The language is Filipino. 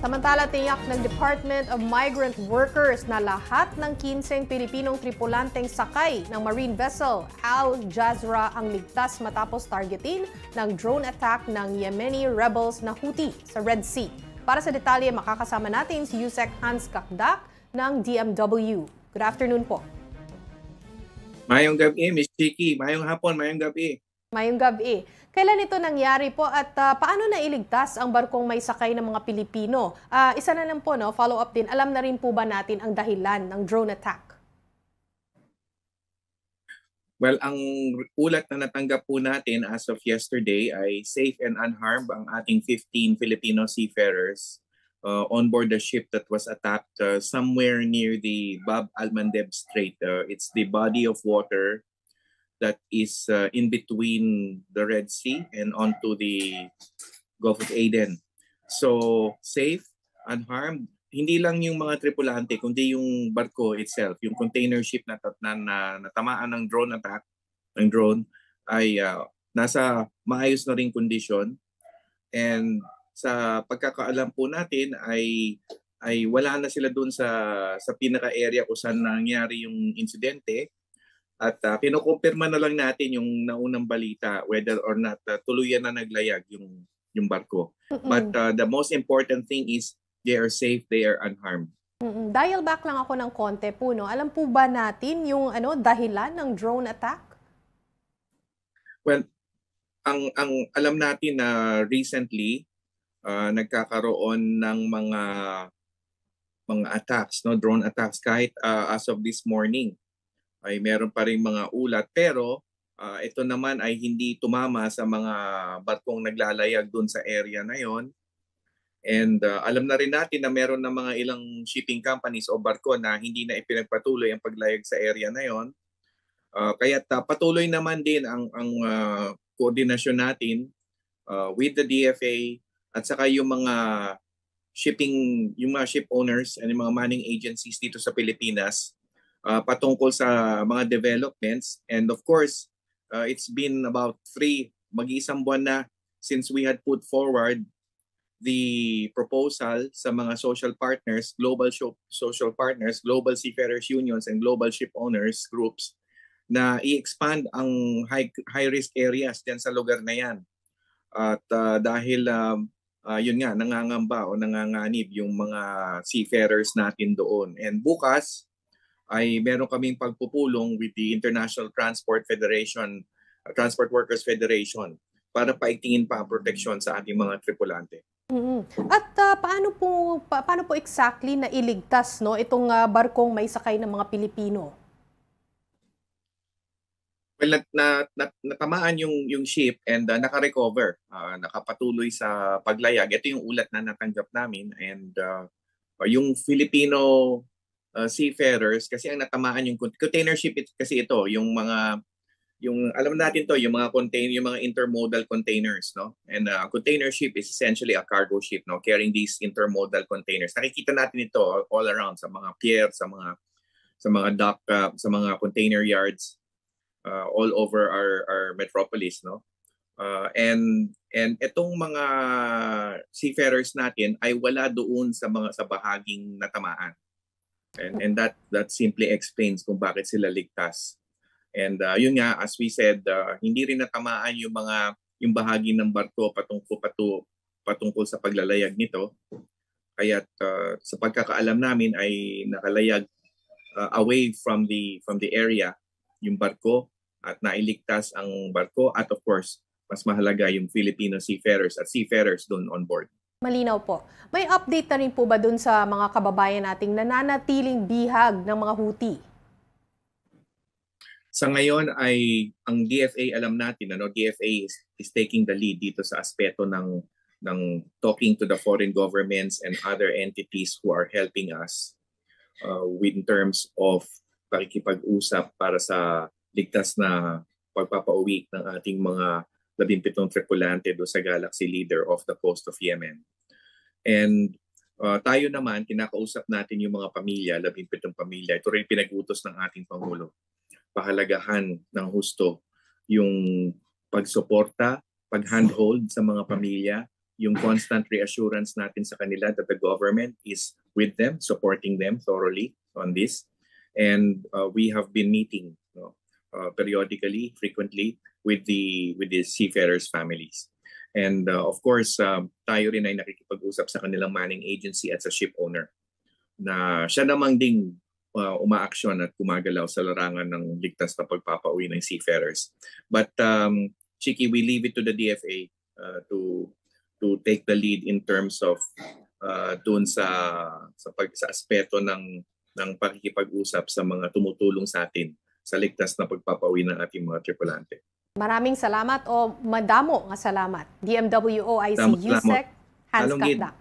Samantala, tiyak ng Department of Migrant Workers na lahat ng 15 Pilipinong tripulanteng sakay ng marine vessel Al Jazra ang ligtas matapos targetin ng drone attack ng Yemeni rebels na Houthi sa Red Sea. Para sa detalye, makakasama natin si Yusek Hans Kakdak ng DMW. Good afternoon po. Mayong gabi, Miss Chiki. Mayong hapon, mayong gabi. Mayong gabi. Kailan ito nangyari po at paano nailigtas ang barkong may sakay ng mga Pilipino? Isa na lang po, no? Follow up din. Alam na rin po ba natin ang dahilan ng drone attack? Well, ang ulat na natanggap po natin as of yesterday ay safe and unharmed ang ating 15 Filipino seafarers on board the ship that was attacked somewhere near the Bab al-Mandeb Strait. It's the body of water that is in between the Red Sea and onto the Gulf of Aden. So, safe, unharmed. Hindi lang yung mga tripulante, kundi yung barko itself, yung container ship na natamaan ng drone attack, ng drone, ay nasa maayos na ring kondisyon. And sa pagkakaalam po natin ay wala na sila dun sa pinaka-area kung saan nangyari yung insidente. At kinukumpirma na lang natin yung naunang balita whether or not tuluyan na naglayag yung barko. But the most important thing is they are safe, they are unharmed. Dial back lang ako ng konti po, no? Alam po ba natin yung dahilan ng drone attack? Well, ang alam natin na recently nagkakaroon ng mga attacks, no, drone attacks kahit as of this morning. Ay meron pa rin mga ulat pero ito naman ay hindi tumama sa mga barkong naglalayag doon sa area na yon. And alam na rin natin na meron na mga ilang shipping companies o barko na hindi na ipinagpatuloy ang paglayag sa area na yon. Kaya patuloy naman din ang koordinasyon natin with the DFA at saka yung mga ship owners and yung mga manning agencies dito sa Pilipinas patungkol sa mga developments. And of course, it's been about mag-iisang buwan na since we had put forward the proposal sa mga social partners, social partners, global seafarers unions and global ship owners groups na i-expand ang high-risk areas dyan sa lugar na yan. At dahil yun nga, nangangamba o nanganganib yung mga seafarers natin doon. And bukas, ay meron kaming pagpupulong with the International Transport Workers Federation para paigtingin pa ang proteksyon sa ating mga tripulante. At paano po exactly na iligtas, no, itong barkong may sakay ng mga Pilipino? Well, natamaan yung ship and naka-recover, nakapatuloy sa paglayag. Ito yung ulat na natanggap namin and yung Filipino seafarers kasi ang natamaan yung container ship kasi ito yung alam natin to yung mga intermodal containers, no, and container ship is essentially a cargo ship, no, carrying these intermodal containers. Nakikita natin ito all around sa mga pier, sa mga dock, sa mga container yards all over our metropolis, no. And itong mga seafarers natin ay wala doon sa bahaging natamaan. And that simply explains kung bakit sila ligtas. And yun nga, as we said, hindi rin natamaan yung bahagi ng barko patungkol sa paglalayag nito. Kaya sa pagkakaalam namin ay nakalayag away from the area yung barko at nailigtas ang barko at of course, mas mahalaga yung Filipino seafarers at seafarers doon on board. Malinaw po. May update na rin po ba dun sa mga kababayan nating nananatiling bihag ng mga Houthi? Sa ngayon ay ang DFA, alam natin, DFA is taking the lead dito sa aspeto ng talking to the foreign governments and other entities who are helping us in terms of pakikipag-usap para sa ligtas na pagpapauwi ng ating mga 17 tripulante do sa Galaxy Leader off the coast of Yemen. And tayo naman, kinakausap natin yung mga pamilya, 17 pamilya. Ito rin pinag-utos ng ating Pangulo. Pahalagahan ng husto yung pagsuporta, pag-handhold sa mga pamilya, yung constant reassurance natin sa kanila that the government is with them, supporting them thoroughly on this. And we have been meeting periodically, frequently with the seafarers' families. And of course, tayo rin ay nakikipag-usap sa kanilang manning agency at sa ship owner na siya namang ding umaaksyon at gumagalaw sa larangan ng ligtas na pagpapauwi ng seafarers. But Chiki, we leave it to the DFA to take the lead in terms of doon sa aspeto ng pakikipag-usap sa mga tumutulong sa atin sa ligtas na pagpapauwi ng ating mga tripulante. Maraming salamat o madamo nga salamat. DMWO IC USEC Hans Katdak.